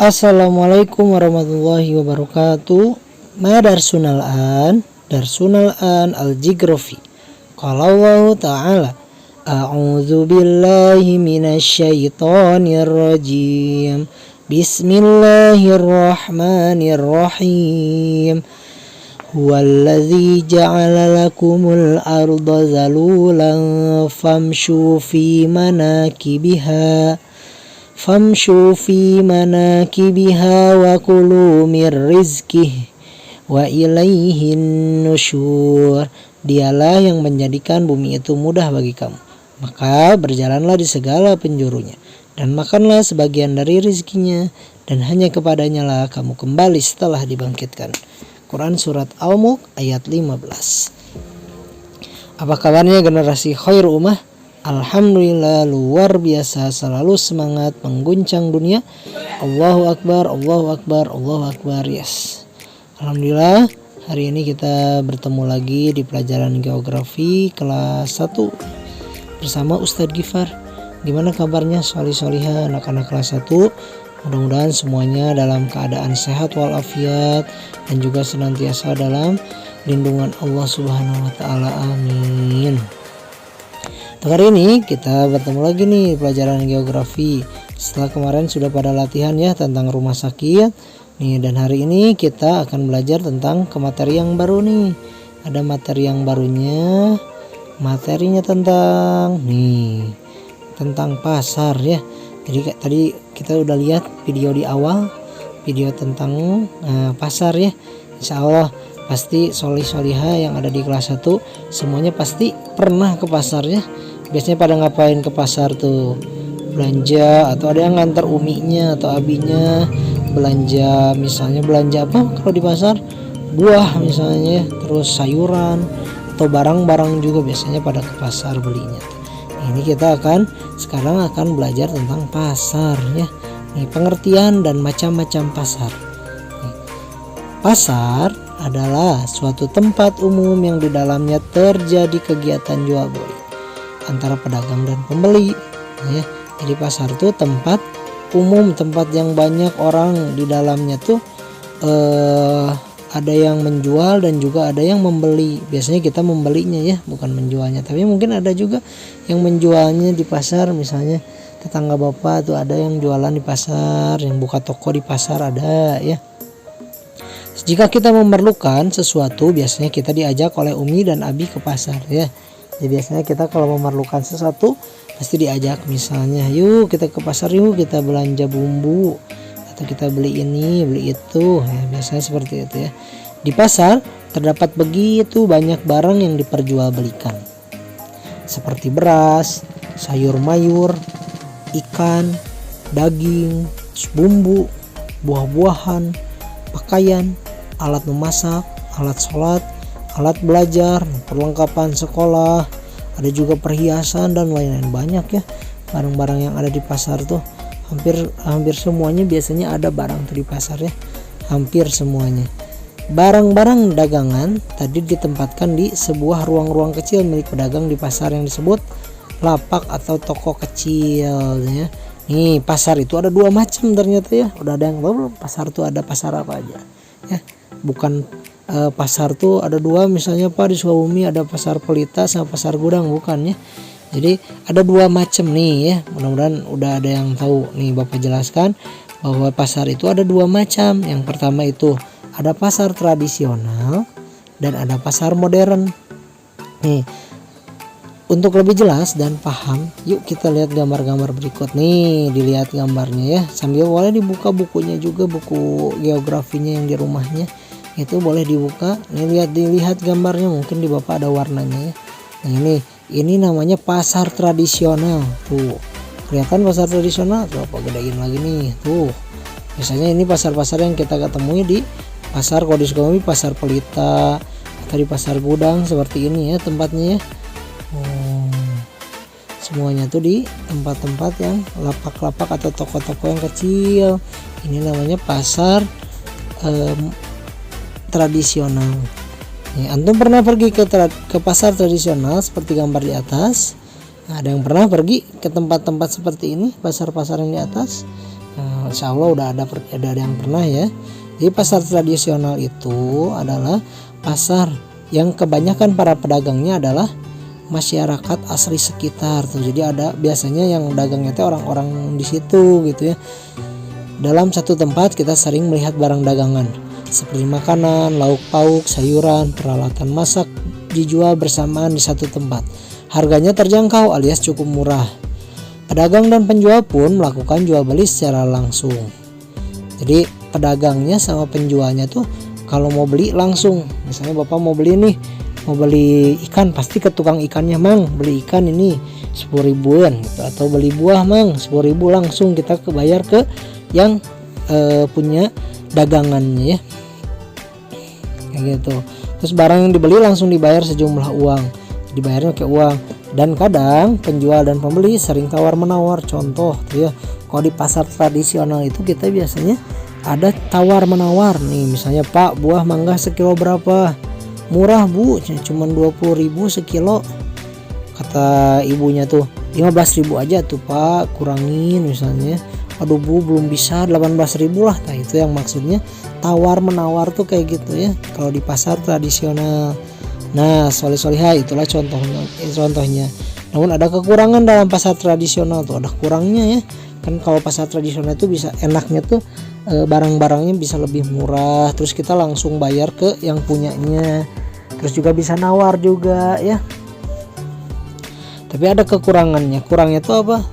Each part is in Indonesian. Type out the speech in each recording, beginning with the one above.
Assalamualaikum warahmatullahi wabarakatuh. Darsunal an al-Jigrofi. Qala Allah Ta'ala, A'udzu billahi minasyaitonir rajim. Bismillahirrahmanirrahim. Huwallazi ja'ala lakumul arda zalulan famshu fi manakibiha wa kulu mir rizqih wa ilaihin nusyur. Dialah yang menjadikan bumi itu mudah bagi kamu, maka berjalanlah di segala penjurunya dan makanlah sebagian dari rizkinya, dan hanya kepadanya lah kamu kembali setelah dibangkitkan. Quran Surat Al-Mulk ayat 15. Apa kabarnya generasi khair ummah? Alhamdulillah, luar biasa, selalu semangat mengguncang dunia. Allahu Akbar, Allahu Akbar, Allahu Akbar. Yes. Alhamdulillah, hari ini kita bertemu lagi di pelajaran geografi kelas 1 bersama Ustadz Gifar. Gimana kabarnya solih-solihah anak-anak kelas 1? Mudah-mudahan semuanya dalam keadaan sehat walafiat dan juga senantiasa dalam lindungan Allah Subhanahu wa taala. Amin. Hari ini kita bertemu lagi nih pelajaran geografi. Setelah kemarin sudah pada latihan ya tentang rumah sakit nih, dan hari ini kita akan belajar tentang materi yang baru nih. Ada materi yang barunya, materinya tentang pasar ya. Jadi tadi kita udah lihat video di awal, video tentang pasar ya. Insya Allah pasti solih-solihah yang ada di kelas 1 semuanya pasti pernah ke pasar ya. Biasanya pada ngapain ke pasar tuh? Belanja, atau ada yang ngantar uminya atau abinya belanja, misalnya belanja apa kalau di pasar? Buah misalnya, terus sayuran atau barang-barang juga biasanya pada ke pasar belinya. Ini kita sekarang akan belajar tentang pasar ya. Nih, pengertian dan macam-macam pasar. Pasar adalah suatu tempat umum yang di dalamnya terjadi kegiatan jual beli antara pedagang dan pembeli ya. Jadi pasar itu tempat umum, tempat yang banyak orang di dalamnya tuh ada yang menjual dan juga ada yang membeli. Biasanya kita membelinya ya, bukan menjualnya. Tapi mungkin ada juga yang menjualnya di pasar, misalnya tetangga bapak tuh ada yang jualan di pasar, yang buka toko di pasar ada ya. Jika kita memerlukan sesuatu, biasanya kita diajak oleh umi dan abi ke pasar ya. Jadi biasanya kita kalau memerlukan sesuatu pasti diajak, misalnya yuk kita ke pasar, yuk kita belanja bumbu, atau kita beli ini beli itu ya, biasanya seperti itu ya. Di pasar terdapat begitu banyak barang yang diperjualbelikan, seperti beras, sayur mayur, ikan, daging, bumbu, buah-buahan, pakaian, alat memasak, alat sholat, alat belajar, perlengkapan sekolah, ada juga perhiasan dan lain-lain. Banyak ya barang-barang yang ada di pasar tuh. Hampir semuanya biasanya ada barang tuh di pasar ya. Hampir semuanya. Barang-barang dagangan tadi ditempatkan di sebuah ruang-ruang kecil milik pedagang di pasar yang disebut lapak atau toko kecil ya. Nih, pasar itu ada dua macam ternyata ya. Udah ada yang tahu belum pasar tuh ada pasar apa aja ya? Bukan pasar tuh ada dua, misalnya Pak di Sukabumi ada pasar Pelita sama pasar Gudang, bukan ya. Jadi ada dua macam nih ya. Mudah-mudahan udah ada yang tahu nih, Bapak jelaskan bahwa pasar itu ada dua macam. Yang pertama itu ada pasar tradisional dan ada pasar modern. Nih, untuk lebih jelas dan paham, yuk kita lihat gambar-gambar berikut nih. Dilihat gambarnya ya, sambil boleh dibuka bukunya juga, buku geografinya yang di rumahnya itu boleh dibuka. Nih, dilihat gambarnya, mungkin di Bapak ada warnanya ya. Nah ini namanya pasar tradisional tuh. Kelihatan pasar tradisional tuh, apa gedein lagi nih tuh. Misalnya ini pasar-pasar yang kita ketemui di pasar kalau di Sukabumi, pasar Pelita atau di pasar Gudang seperti ini ya tempatnya ya. Semuanya tuh di tempat-tempat yang lapak-lapak atau toko-toko yang kecil. Ini namanya pasar tradisional. Nih, antum pernah pergi ke pasar tradisional seperti gambar di atas? Nah, ada yang pernah pergi ke tempat-tempat seperti ini, pasar-pasar yang di atas? Nah, Insya Allah udah ada yang pernah ya. Jadi pasar tradisional itu adalah pasar yang kebanyakan para pedagangnya adalah masyarakat asli sekitar tuh. Jadi ada biasanya yang dagangnya itu orang-orang di situ gitu ya. Dalam satu tempat kita sering melihat barang dagangan seperti makanan, lauk pauk, sayuran, peralatan masak dijual bersamaan di satu tempat. Harganya terjangkau alias cukup murah. Pedagang dan penjual pun melakukan jual beli secara langsung. Jadi pedagangnya sama penjualnya tuh kalau mau beli langsung. Misalnya Bapak mau beli nih, mau beli ikan, pasti ke tukang ikannya, Mang beli ikan ini 10 ribuan gitu. Atau beli buah, Mang 10 ribu, langsung kita bayar ke yang punya dagangannya ya, kayak gitu. Terus barang yang dibeli langsung dibayar sejumlah uang, dibayarnya kayak uang. Dan kadang penjual dan pembeli sering tawar menawar. Contoh tuh ya, kalau di pasar tradisional itu kita biasanya ada tawar menawar nih. Misalnya, Pak, buah mangga sekilo berapa? Murah Bu, cuman 20 ribu sekilo. Kata ibunya tuh 15 ribu aja tuh Pak, kurangin misalnya. Aduh Bu, belum bisa, 18 ribu lah. Nah itu yang maksudnya tawar menawar tuh kayak gitu ya kalau di pasar tradisional. Nah soleh-solehah itulah contohnya. Namun ada kekurangan dalam pasar tradisional tuh, ada kurangnya ya. Kan kalau pasar tradisional itu bisa enaknya tuh barang-barangnya bisa lebih murah, terus kita langsung bayar ke yang punyanya, terus juga bisa nawar juga ya. Tapi ada kekurangannya. Kurangnya tuh apa?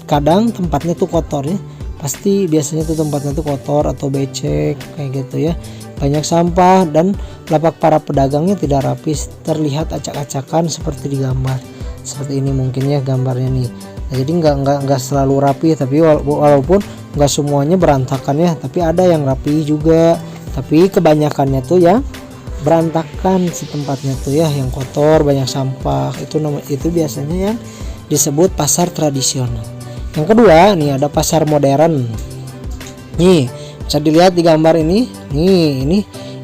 Kadang tempatnya tuh kotor ya. Pasti biasanya tuh tempatnya tuh kotor atau becek kayak gitu ya. Banyak sampah dan lapak para pedagangnya tidak rapi, terlihat acak-acakan seperti di gambar. Seperti ini mungkin ya gambarnya nih. Nah, jadi nggak selalu rapi, tapi walaupun nggak semuanya berantakan ya, tapi ada yang rapi juga. Tapi kebanyakannya tuh yang berantakan si tempatnya tuh ya, yang kotor, banyak sampah. Itu biasanya yang disebut pasar tradisional. Yang kedua nih ada pasar modern. Nih bisa dilihat di gambar ini.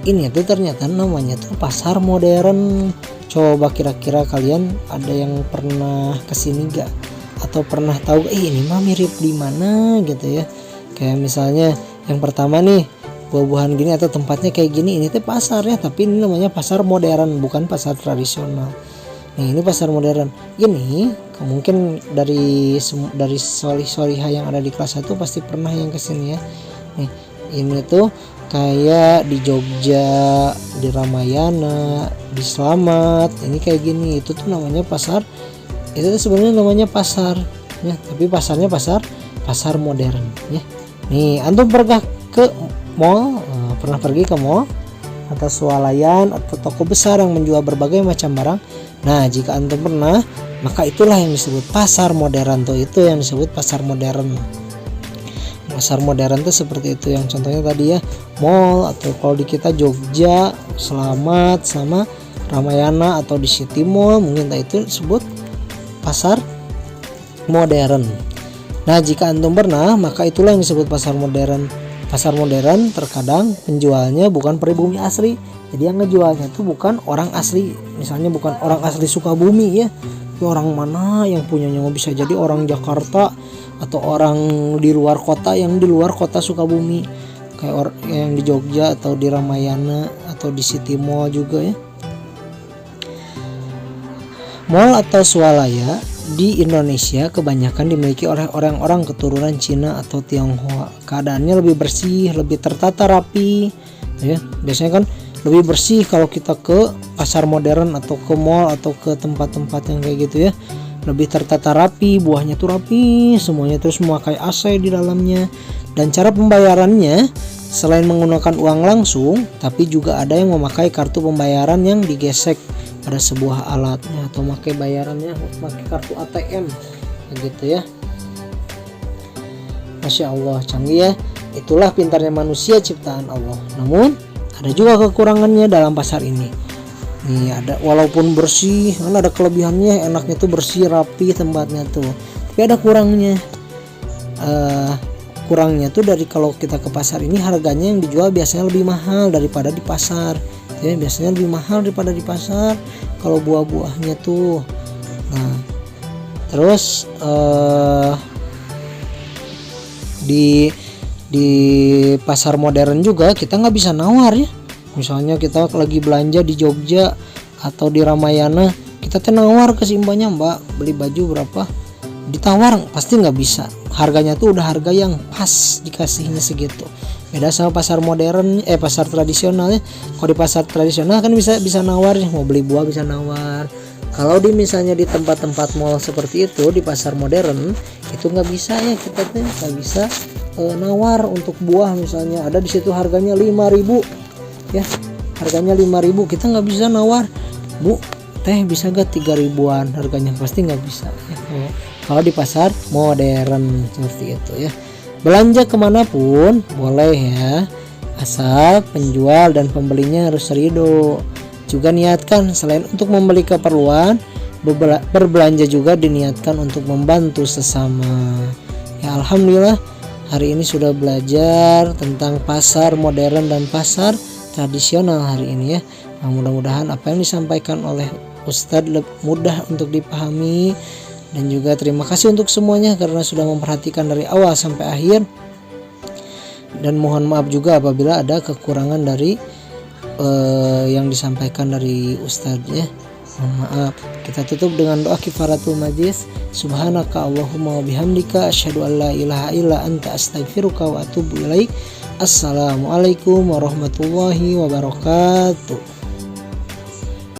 Ini tuh ternyata namanya tuh pasar modern. Coba kira-kira kalian ada yang pernah kesini gak? Atau pernah tahu ini mah mirip di mana gitu ya? Kayak misalnya yang pertama nih, buah-buahan gini atau tempatnya kayak gini, ini tuh pasar ya, tapi ini namanya pasar modern, bukan pasar tradisional. Nih ini pasar modern. Ini mungkin dari solihah yang ada di kelas 1 pasti pernah yang kesini ya. Nih ini tuh kayak di Jogja, di Ramayana, di Slamet, ini kayak gini. Itu tuh namanya pasar. Itu tuh sebenarnya namanya pasar ya, tapi pasarnya pasar modern ya. Nih antum pernah ke mall, pernah pergi ke mall atau swalayan atau toko besar yang menjual berbagai macam barang. Nah jika antum pernah, maka itulah yang disebut pasar modern tuh, itu yang disebut pasar modern. Pasar modern tuh seperti itu, yang contohnya tadi ya, mall, atau kalau di kita Jogja, Slamet sama Ramayana atau di City Mall, mungkin itu disebut pasar modern. Nah jika antum pernah, maka itulah yang disebut pasar modern. Pasar modern terkadang penjualnya bukan pribumi asli, jadi yang ngejualnya tuh bukan orang asli, misalnya bukan orang asli Sukabumi ya, orang mana yang punyanya, bisa jadi orang Jakarta atau orang di luar kota, yang di luar kota Sukabumi, kayak yang di Jogja atau di Ramayana atau di City Mall juga ya. Mall atau swalaya di Indonesia kebanyakan dimiliki oleh orang-orang keturunan Cina atau Tionghoa. Keadaannya lebih bersih, lebih tertata rapi ya. Biasanya kan lebih bersih kalau kita ke pasar modern atau ke mall atau ke tempat-tempat yang kayak gitu ya. Lebih tertata rapi, buahnya tuh rapi semuanya, terus memakai AC di dalamnya. Dan cara pembayarannya selain menggunakan uang langsung, tapi juga ada yang memakai kartu pembayaran yang digesek pada sebuah alatnya, atau pakai bayarannya pakai kartu ATM gitu ya. Masya Allah, canggih ya. Itulah pintarnya manusia ciptaan Allah. Namun ada juga kekurangannya dalam pasar ini. Nih ada, walaupun bersih, kan ada kelebihannya, enaknya tuh bersih rapi tempatnya tuh, tapi ada kurangnya. Kurangnya tuh dari kalau kita ke pasar ini, harganya yang dijual biasanya lebih mahal daripada di pasar ya, biasanya lebih mahal daripada di pasar kalau buah-buahnya tuh. Nah terus di di pasar modern juga kita nggak bisa nawar ya. Misalnya kita lagi belanja di Jogja atau di Ramayana, kita nawar ke si mbaknya, mbak beli baju berapa, ditawar pasti nggak bisa. Harganya tuh udah harga yang pas dikasihnya segitu. Beda sama pasar modern, pasar tradisional ya. Kalau di pasar tradisional kan bisa nawar ya, mau beli buah bisa nawar. Kalau di misalnya di tempat-tempat mall seperti itu, di pasar modern itu nggak bisa ya, kita tuh nggak bisa nawar untuk buah. Misalnya ada di situ harganya 5.000 ya, harganya 5.000, kita nggak bisa nawar, bu teh bisa gak 3.000-an harganya, pasti nggak bisa ya. Kalau di pasar modern seperti itu ya. Belanja kemanapun boleh ya, asal penjual dan pembelinya harus ridho. Juga niatkan selain untuk membeli keperluan, berbelanja juga diniatkan untuk membantu sesama ya. Alhamdulillah hari ini sudah belajar tentang pasar modern dan pasar tradisional hari ini ya. Nah, mudah-mudahan apa yang disampaikan oleh Ustadz mudah untuk dipahami, dan juga terima kasih untuk semuanya karena sudah memperhatikan dari awal sampai akhir, dan mohon maaf juga apabila ada kekurangan dari yang disampaikan dari Ustadz ya. Mohon maaf. Kita tutup dengan doa kifaratul majlis. Subhanaka Allahumma wa bihamdika asyhadu an la ilaha illa anta astaghfiruka wa atubu ilaik. Assalamualaikum warahmatullahi wabarakatuh.